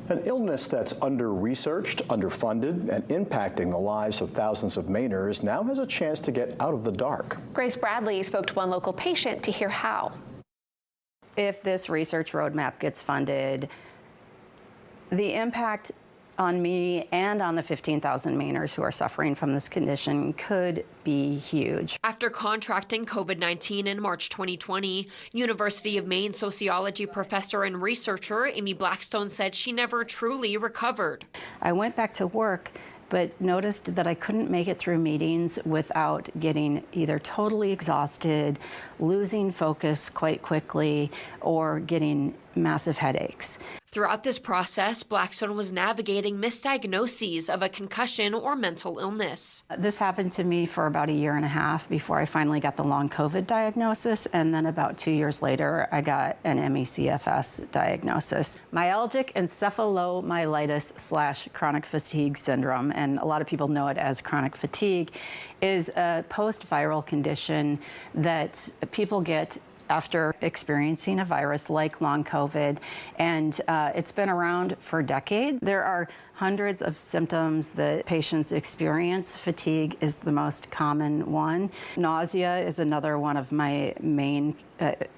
An illness that's under-researched, underfunded, and impacting the lives of thousands of Mainers now has a chance to get out of the dark. Grace Bradley spoke to one local patient to hear how. If this research roadmap gets funded, the impact on me and on the 15,000 Mainers who are suffering from this condition could be huge. After contracting COVID-19 in March 2020, University of Maine sociology professor and researcher Amy Blackstone said she never truly recovered. I went back to work, but noticed that I couldn't make it through meetings without getting either totally exhausted, losing focus quite quickly, or getting massive headaches. Throughout this process, Blackstone was navigating misdiagnoses of a concussion or mental illness. This happened to me for about a year and a half before I finally got the long COVID diagnosis, and then about 2 years later, I got an ME/CFS diagnosis. Myalgic encephalomyelitis / chronic fatigue syndrome, and a lot of people know it as chronic fatigue, is a post-viral condition that people get after experiencing a virus like long COVID, and it's been around for decades. There are hundreds of symptoms that patients experience. Fatigue is the most common one. Nausea is another one of my main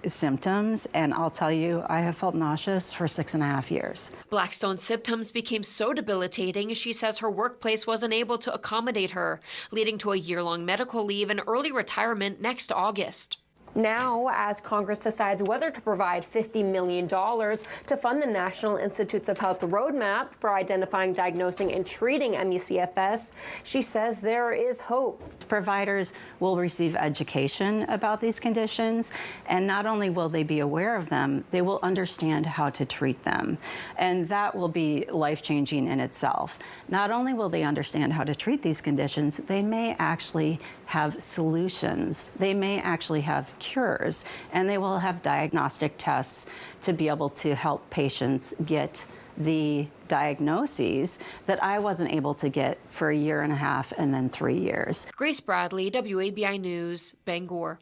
symptoms, and I'll tell you, I have felt nauseous for 6.5 years. Blackstone's symptoms became so debilitating, she says her workplace wasn't able to accommodate her, leading to a year-long medical leave and early retirement next August. Now, as Congress decides whether to provide $50 million to fund the National Institutes of Health roadmap for identifying, diagnosing, and treating ME/CFS, she says there is hope. Providers will receive education about these conditions, and not only will they be aware of them, they will understand how to treat them. And that will be life-changing in itself. Not only will they understand how to treat these conditions, they may actually have solutions. They may actually have cures, and they will have diagnostic tests to be able to help patients get the diagnoses that I wasn't able to get for a year and a half and then 3 years. Grace Bradley, WABI News, Bangor.